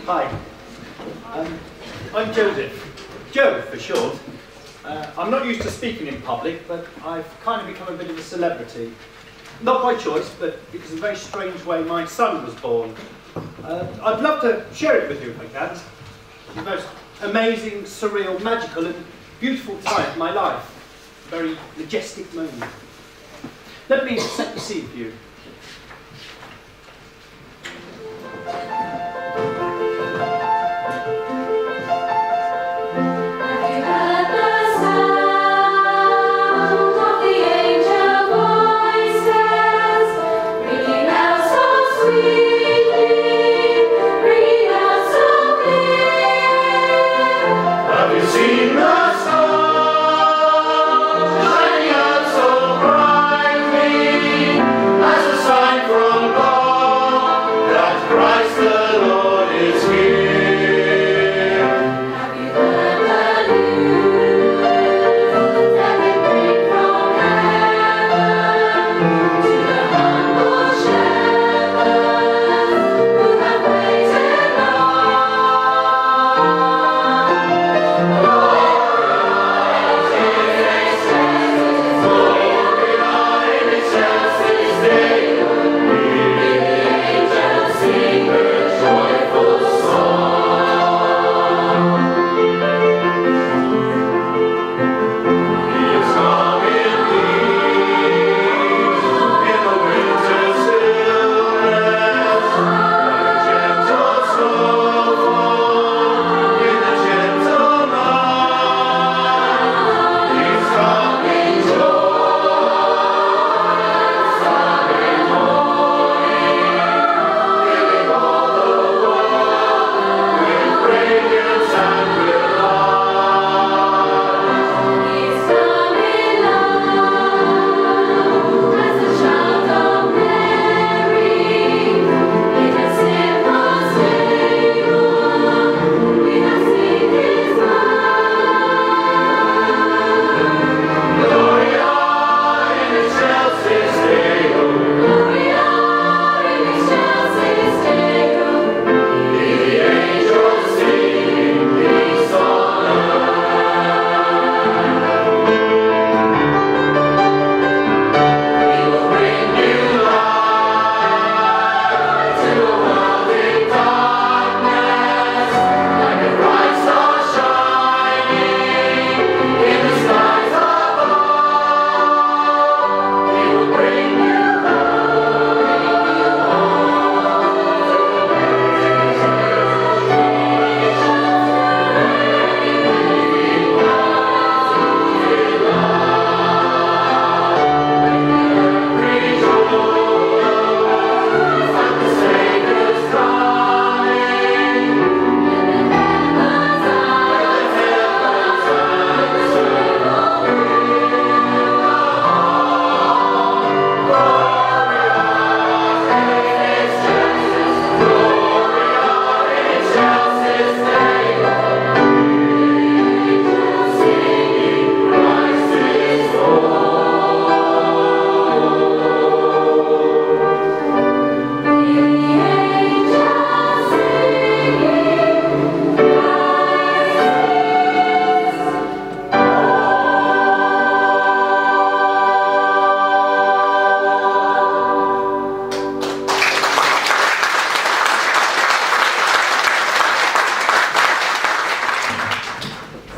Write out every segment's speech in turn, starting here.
Hi, I'm Joseph. Joe for short. I'm not used to speaking in public, but I've kind of become a bit of a celebrity. Not by choice, but because of a very strange way my son was born. I'd love to share it with you if I can. It's the most amazing, surreal, magical and beautiful time of my life. A very majestic moment. Let me set the scene for you.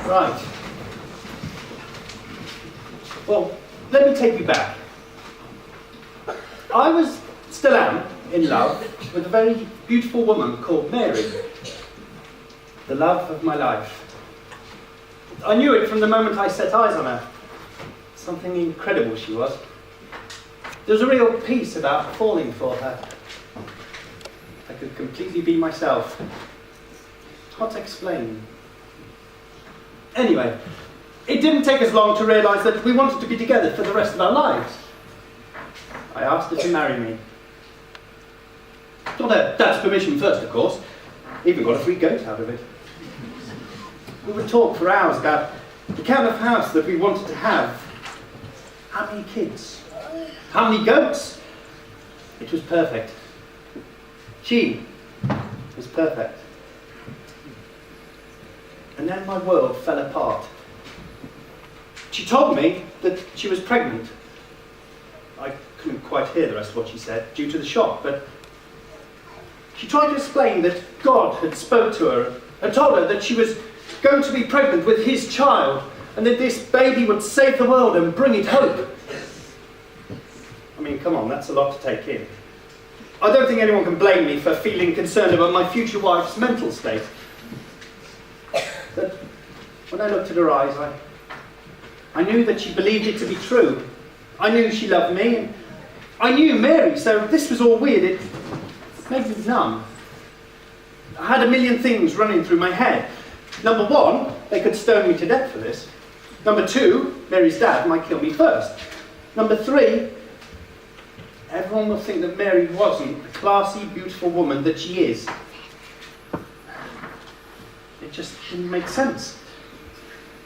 Right. Well, let me take you back. I still am, in love with a very beautiful woman called Mary. The love of my life. I knew it from the moment I set eyes on her. Something incredible she was. There was a real peace about falling for her. I could completely be myself. Hard to explain. Anyway, it didn't take us long to realise that we wanted to be together for the rest of our lives. I asked her to marry me. Got her dad's permission first, of course. Even got a free goat out of it. We would talk for hours about the kind of house that we wanted to have. How many kids? How many goats? It was perfect. She was perfect. And then my world fell apart. She told me that she was pregnant. I couldn't quite hear the rest of what she said due to the shock, but she tried to explain that God had spoke to her and told her that she was going to be pregnant with his child and that this baby would save the world and bring it hope. I mean, come on, that's a lot to take in. I don't think anyone can blame me for feeling concerned about my future wife's mental state. But when I looked at her eyes, I knew that she believed it to be true. I knew she loved me, and I knew Mary, so this was all weird. It made me numb. I had a million things running through my head. Number one, they could stone me to death for this. Number two, Mary's dad might kill me first. Number three, everyone will think that Mary wasn't the classy, beautiful woman that she is. It just didn't make sense.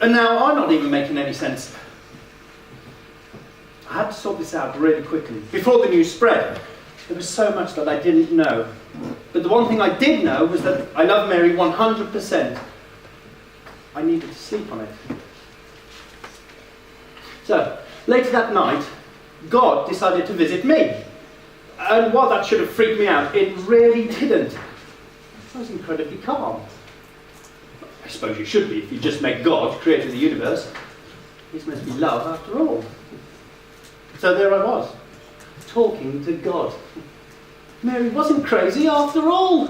And now I'm not even making any sense. I had to sort this out really quickly. Before the news spread, there was so much that I didn't know. But the one thing I did know was that I love Mary 100%. I needed to sleep on it. So, later that night, God decided to visit me. And while that should have freaked me out, it really didn't. I was incredibly calm. I suppose you should be if you just make God, creator of the universe. He's meant to be love after all. So there I was, talking to God. Mary wasn't crazy after all.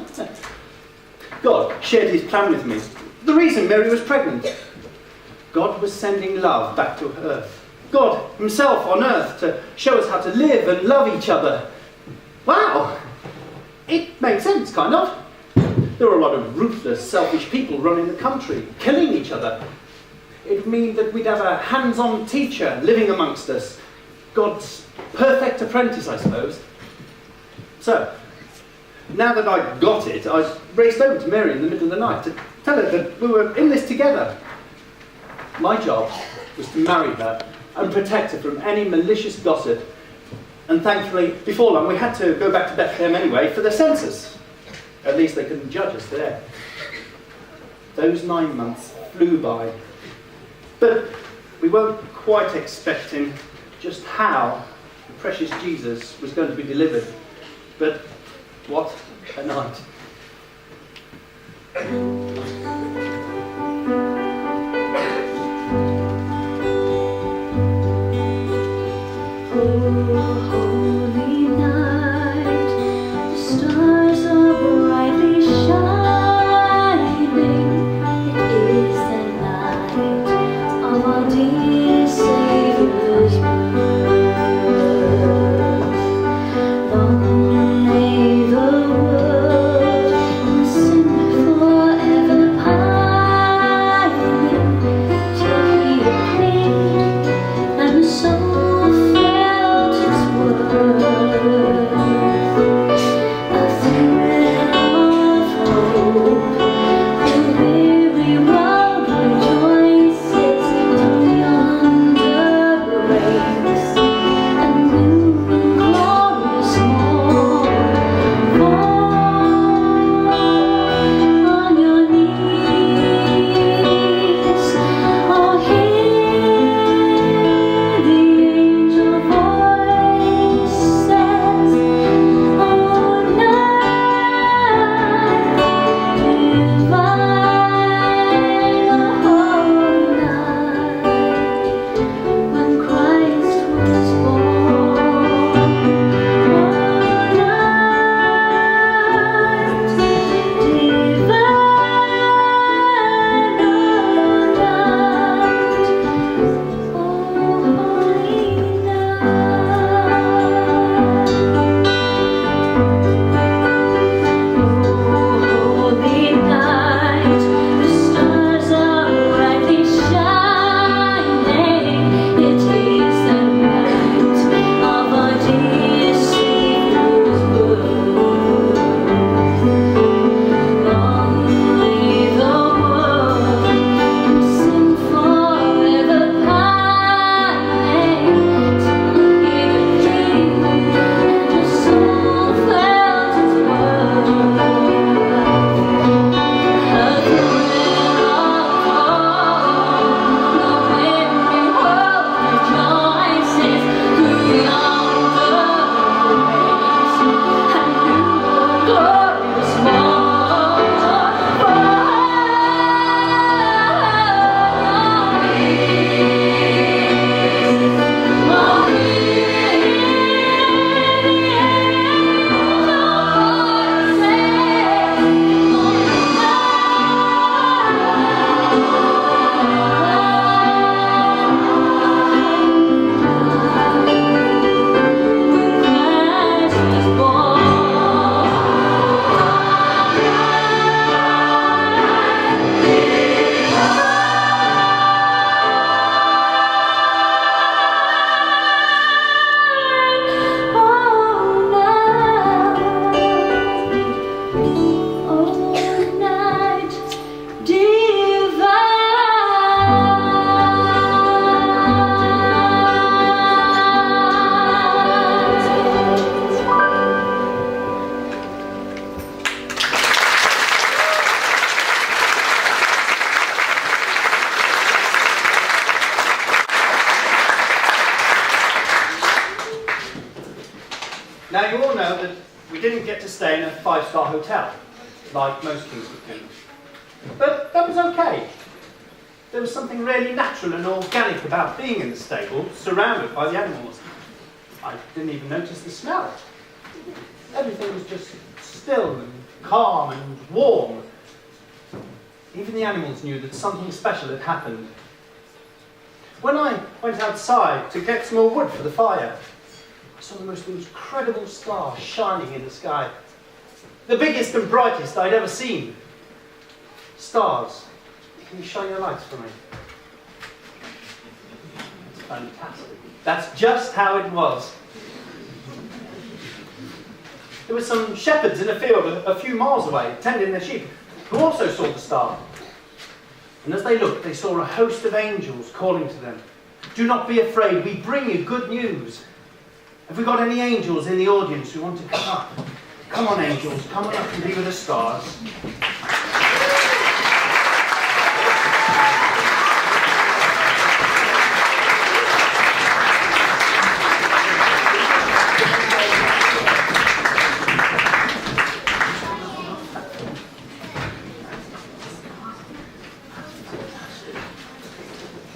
God shared his plan with me. The reason Mary was pregnant. God was sending love back to earth. God himself on earth to show us how to live and love each other. Wow! It made sense, kind of. There were a lot of ruthless, selfish people running the country, killing each other. It would mean that we'd have a hands-on teacher living amongst us. God's perfect apprentice, I suppose. So, now that I got it, I raced over to Mary in the middle of the night to tell her that we were in this together. My job was to marry her and protect her from any malicious gossip. And thankfully, before long, we had to go back to Bethlehem anyway for the census. At least they couldn't judge us there. Those 9 months flew by. But we weren't quite expecting just how the precious Jesus was going to be delivered. But what a night. Holy night, the stars are brightly shining. It is the night of our dear Saviour's birth. Long may the world in sin forever pining, till he appeared and the soul felt its worth. Now you all know that we didn't get to stay in a 5-star hotel, like most kings would do. But that was okay. There was something really natural and organic about being in the stable, surrounded by the animals. I didn't even notice the smell. Everything was just still and calm and warm. Even the animals knew that something special had happened. When I went outside to get some more wood for the fire, I saw the most incredible stars shining in the sky. The biggest and brightest I'd ever seen. Stars, can you shine your lights for me? It's fantastic. That's just how it was. There were some shepherds in a field a few miles away, tending their sheep, who also saw the star. And as they looked, they saw a host of angels calling to them. "Do not be afraid, we bring you good news." Have we got any angels in the audience who want to come up? Come on, angels, come on up and be with the stars.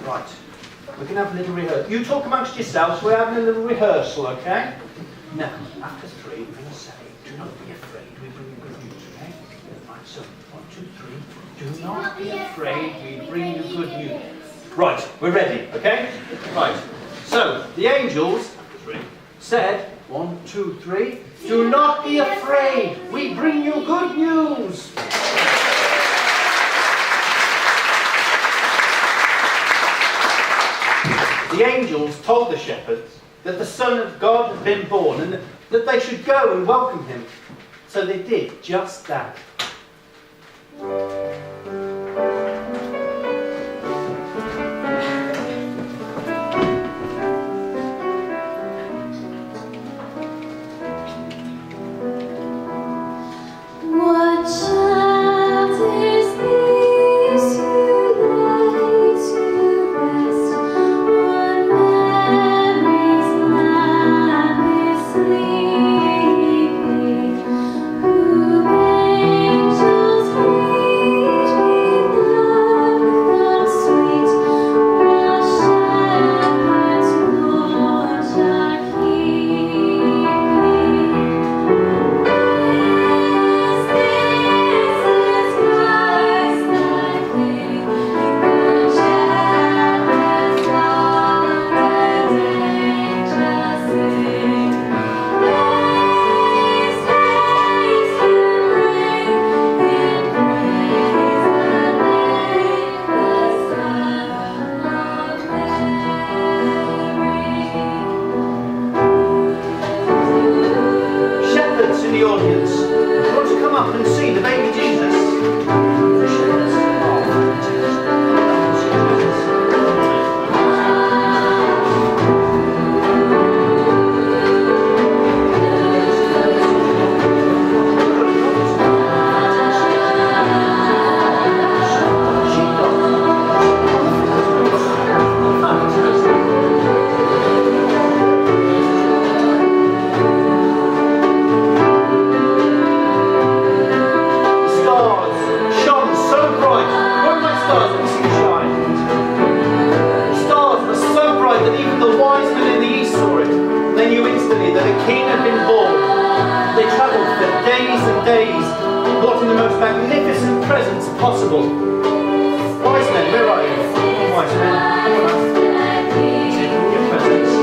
Right, we're going to have a little rehearsal. You talk amongst yourselves, we're having a little rehearsal, okay? Now, after 3, we're going to say, "Do not be afraid, we bring you good news," okay? Right, so 1, 2, 3. Do not be afraid, we bring you good news. Right, we're ready, okay? Right, so the angels said, 1, 2, 3. "Do not be afraid, we bring you good news." The angels told the shepherds that the Son of God had been born and that they should go and welcome him. So they did just that. What child is this you lay to rest? What Mary's lap is sleeping? Who angels greet with love sweet? While shepherds watch are keeping. Shepherds in the audience, you want to come up and see the baby Jesus? The shepherds. Got the most magnificent presents possible. Wise men, where are you? Wise men, come on up. Take your presents.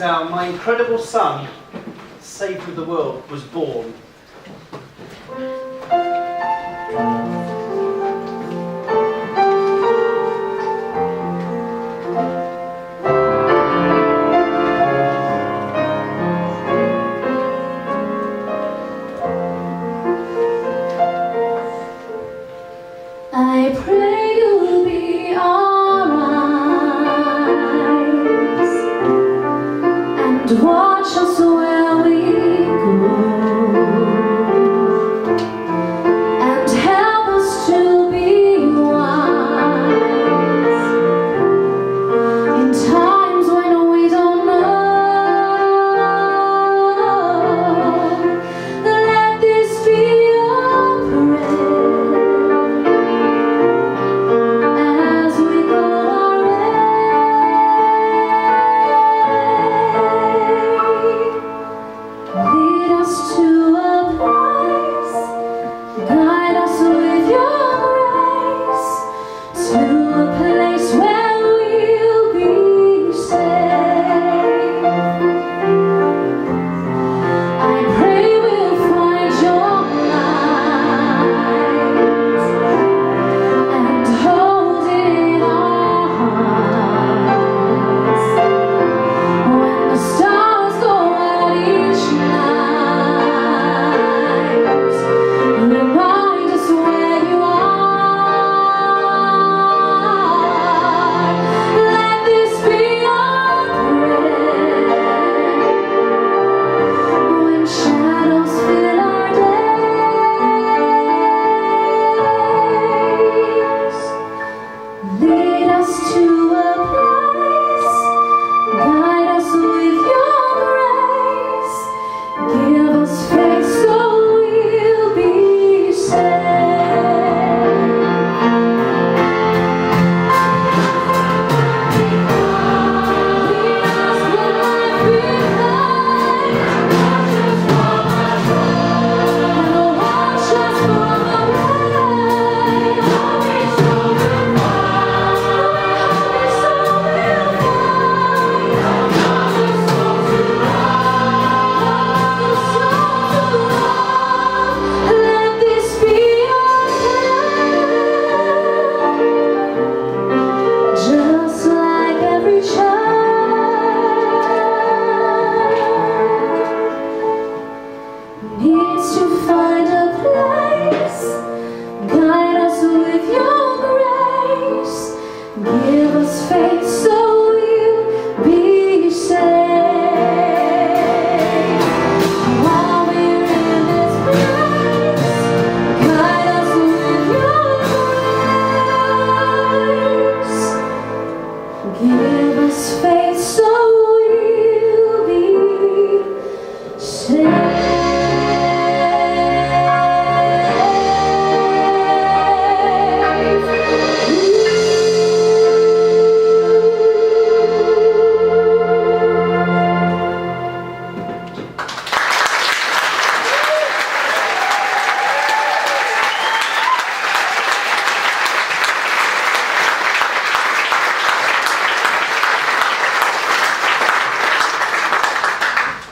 how my incredible son, Saviour of the world, was born. I pray you'll be alright and watch us where we go and help us to be wise in times when we don't know. Let this be your prayer as we go our way. Lead us to a place, guide us with your grace, to a place where we'll be safe. I pray we'll find your light and hold it in our hearts. When the stars go out each night, remind us where you are. Let this be our prayer when shadows fill our days. Lead us to a place, guide us with your grace, give us faith so we'll be saved. Lead us when life behind, and watch us from the way. Let this be your prayer, just like every child needs to find a place. Guide us with your grace, give us faith so we'll be saved. While we're in this place, guide us with your grace, give us faith so we'll be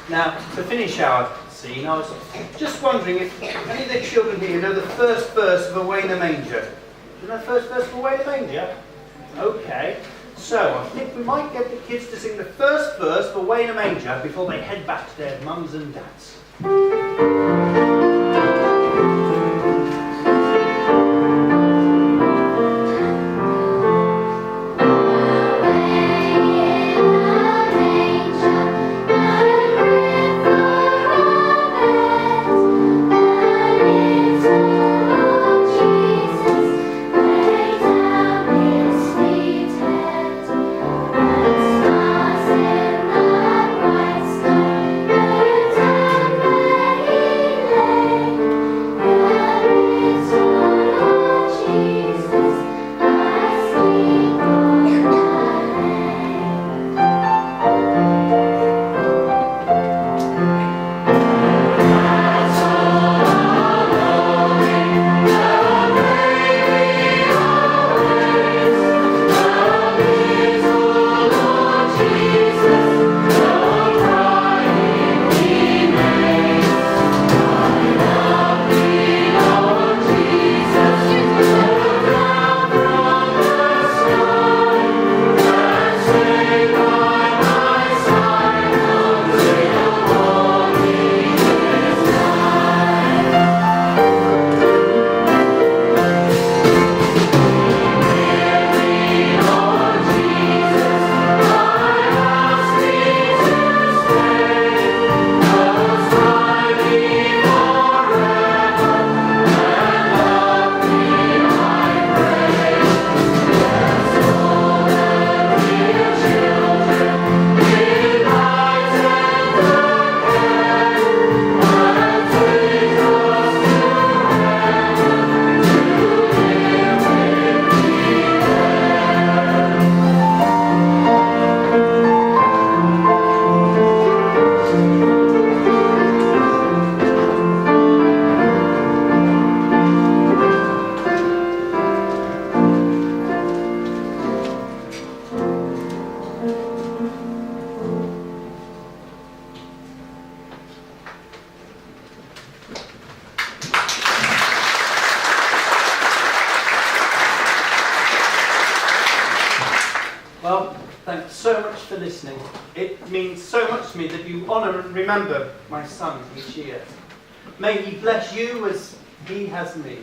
Now, to finish our scene, I was just wondering if any of the children here know the first verse of Away in a Manger. Do you know the first verse of Away in a Manger? Okay. So, I think we might get the kids to sing the first verse of Away in a Manger before they head back to their mums and dads. Stars in the bright sky, thanks so much for listening. It means so much to me that you honour and remember my son each year. May he bless you as he has me.